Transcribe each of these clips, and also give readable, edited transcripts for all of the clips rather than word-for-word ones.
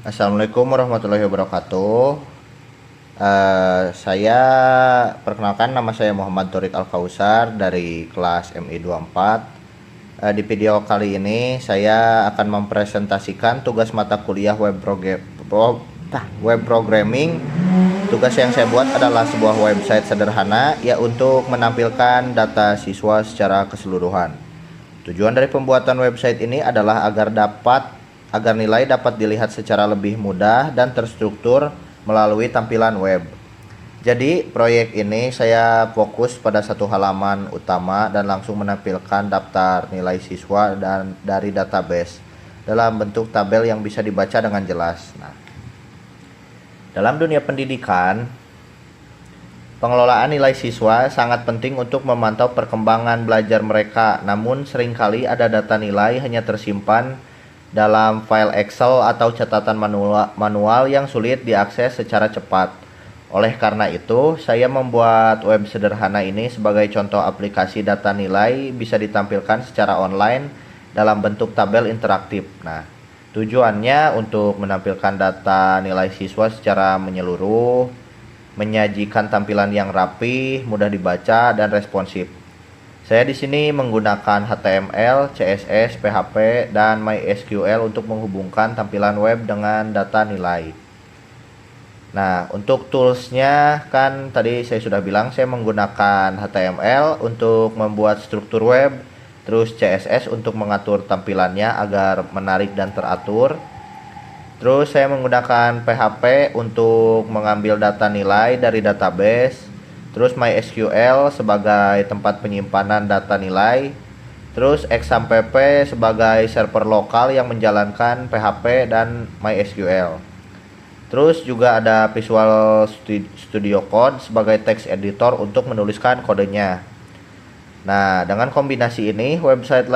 Assalamualaikum warahmatullahi wabarakatuh. Saya perkenalkan, nama saya Muhammad Torik Al-Kausar dari kelas MI 24. Di video kali ini saya akan mempresentasikan tugas mata kuliah web programming. Tugas yang saya buat adalah sebuah website sederhana ya untuk menampilkan data siswa secara keseluruhan. Tujuan dari pembuatan website ini adalah agar nilai dapat dilihat secara lebih mudah dan terstruktur melalui tampilan web. Jadi proyek ini saya fokus pada satu halaman utama dan langsung menampilkan daftar nilai siswa dan dari database dalam bentuk tabel yang bisa dibaca dengan jelas. Nah, dalam dunia pendidikan, pengelolaan nilai siswa sangat penting untuk memantau perkembangan belajar mereka. Namun seringkali ada data nilai hanya tersimpan dalam file Excel atau catatan manual yang sulit diakses secara cepat. Oleh karena itu, saya membuat web sederhana ini sebagai contoh aplikasi data nilai bisa ditampilkan secara online dalam bentuk tabel interaktif. Nah, tujuannya untuk menampilkan data nilai siswa secara menyeluruh, menyajikan tampilan yang rapi, mudah dibaca, dan responsif. Saya di sini menggunakan HTML, CSS, PHP, dan MySQL untuk menghubungkan tampilan web dengan data nilai. Nah, untuk toolsnya kan tadi saya sudah bilang saya menggunakan HTML untuk membuat struktur web, terus CSS untuk mengatur tampilannya agar menarik dan teratur. Terus saya menggunakan PHP untuk mengambil data nilai dari database. Terus MySQL sebagai tempat penyimpanan data nilai. Terus XAMPP sebagai server lokal yang menjalankan PHP dan MySQL. Terus juga ada Visual Studio Code sebagai text editor untuk menuliskan kodenya. Nah, dengan kombinasi ini website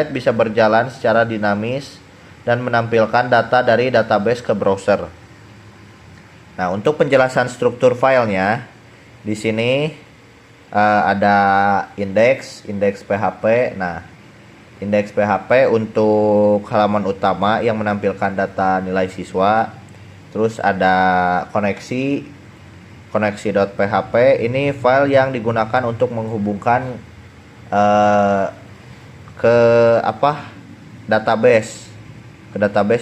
bisa berjalan secara dinamis dan menampilkan data dari database ke browser. Nah, untuk penjelasan struktur filenya, di sini ada indeks PHP. Nah, indeks PHP untuk halaman utama yang menampilkan data nilai siswa. Terus ada koneksi.php. Ini file yang digunakan untuk menghubungkan ke database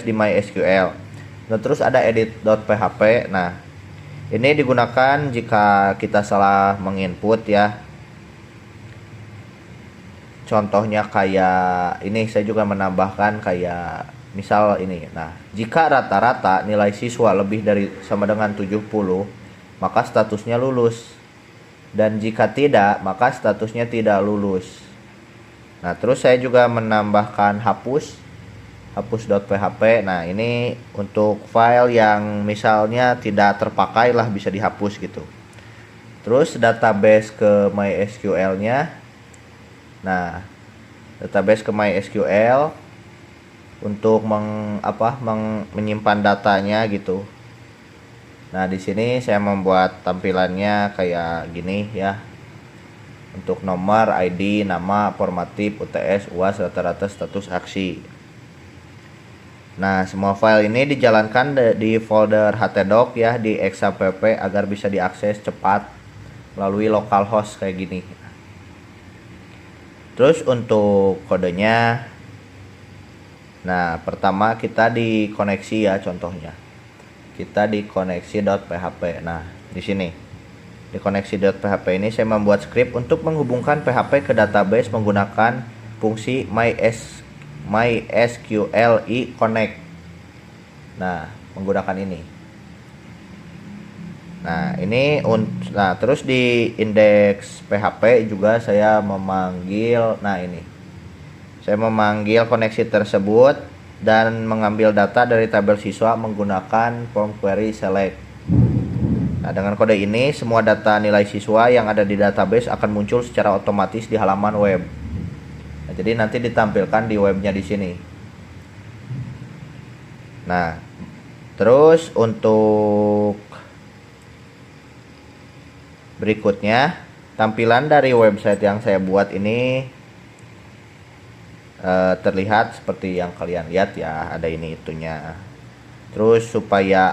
di MySQL. Nah, terus ada edit.php. Nah, ini digunakan jika kita salah menginput ya. Contohnya kayak ini, saya juga menambahkan kayak misal ini. Nah, jika rata-rata nilai siswa lebih dari sama dengan 70, maka statusnya lulus. Dan jika tidak, maka statusnya tidak lulus. Nah, terus saya juga menambahkan hapus.php. Nah, ini untuk file yang misalnya tidak terpakai lah, bisa dihapus gitu. Terus database ke MySQL-nya. Nah, database ke MySQL untuk menyimpan datanya gitu. Nah, di sini saya membuat tampilannya kayak gini ya. Untuk nomor, ID, nama, formatif, UTS, UAS, rata-rata, status, aksi. Nah, semua file ini dijalankan di folder htdoc ya, di XAMPP agar bisa diakses cepat melalui localhost kayak gini. Terus untuk kodenya, nah pertama kita dikoneksi ya, contohnya kita di koneksi.php. Nah, di sini di koneksi.php ini saya membuat script untuk menghubungkan PHP ke database menggunakan fungsi MySQLi connect. Nah, menggunakan ini. Nah, terus di indeks PHP juga saya memanggil, saya memanggil koneksi tersebut dan mengambil data dari tabel siswa menggunakan form query select. Nah, dengan kode ini semua data nilai siswa yang ada di database akan muncul secara otomatis di halaman web. Nah, jadi nanti ditampilkan di webnya di sini. Nah, terus untuk berikutnya, tampilan dari website yang saya buat ini terlihat seperti yang kalian lihat ya, ada ini itunya. Terus supaya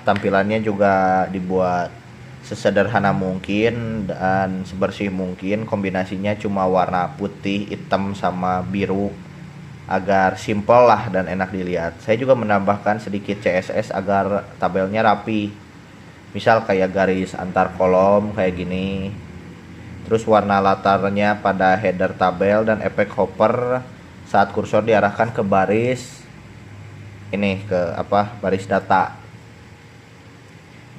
tampilannya juga dibuat sesederhana mungkin dan sebersih mungkin, kombinasinya cuma warna putih, hitam sama biru agar simple lah dan enak dilihat. Saya juga menambahkan sedikit CSS agar tabelnya rapi. Misal kayak garis antar kolom kayak gini. Terus warna latarnya pada header tabel dan efek hopper saat kursor diarahkan ke baris ini baris data.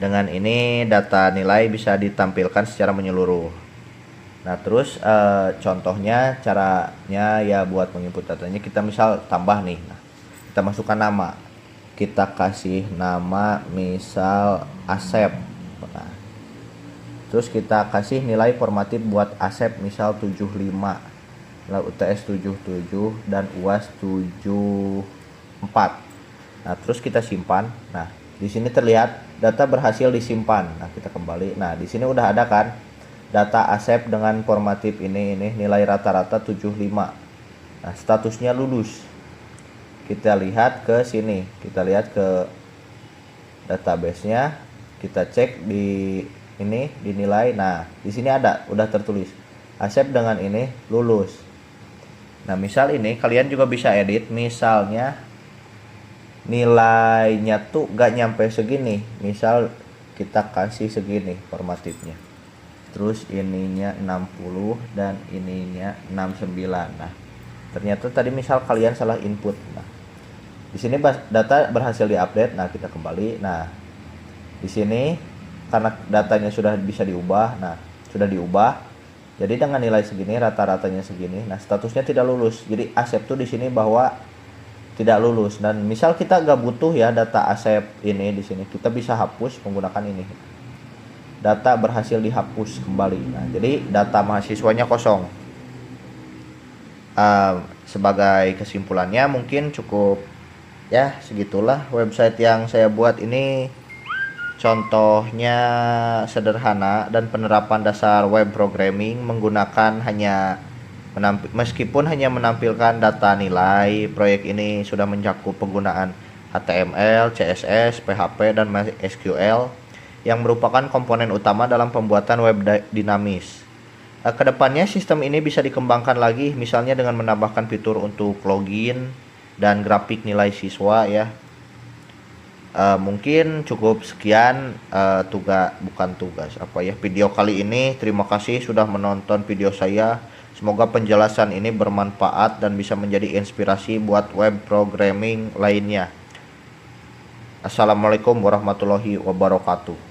Dengan ini data nilai bisa ditampilkan secara menyeluruh. Nah, terus contohnya caranya ya buat menginput datanya, kita misal tambah nih. Nah, kita masukkan nama. Kita kasih nama misal Asep. Nah, terus kita kasih nilai formatif buat Asep misal 75. Lalu UTS 77 dan UAS 74. Nah, terus kita simpan. Nah, di sini terlihat data berhasil disimpan. Nah, kita kembali. Nah, di sini udah ada kan data Asep dengan formatif ini nilai rata-rata 75. Nah, statusnya lulus. Kita lihat ke sini. Kita lihat ke database-nya. Kita cek di ini di nilai. Nah, di sini ada udah tertulis Asep dengan ini lulus. Nah, misal ini kalian juga bisa edit, misalnya nilainya tuh gak nyampe segini, misal kita kasih segini formatifnya, terus ininya 60 dan ininya 69. Nah, ternyata tadi misal kalian salah input. Nah, di sini data berhasil diupdate. Nah, kita kembali. Nah, di sini karena datanya sudah bisa diubah. Nah, sudah diubah. Jadi dengan nilai segini, rata-ratanya segini. Nah, statusnya tidak lulus. Jadi Asep tuh di sini bahwa tidak lulus. Dan misal kita gak butuh ya data Asep ini di sini, kita bisa hapus menggunakan ini. Data berhasil dihapus kembali. Nah, jadi data mahasiswanya kosong. Sebagai kesimpulannya mungkin cukup ya segitulah website yang saya buat ini. Contohnya sederhana dan penerapan dasar web programming menggunakan meskipun hanya menampilkan data nilai. Proyek ini sudah mencakup penggunaan HTML, CSS, PHP, dan MySQL yang merupakan komponen utama dalam pembuatan web dinamis. Kedepannya sistem ini bisa dikembangkan lagi, misalnya dengan menambahkan fitur untuk login dan grafik nilai siswa ya. Mungkin cukup sekian video kali ini. Terima kasih sudah menonton video saya. Semoga penjelasan ini bermanfaat dan bisa menjadi inspirasi buat web programming lainnya. Assalamualaikum warahmatullahi wabarakatuh.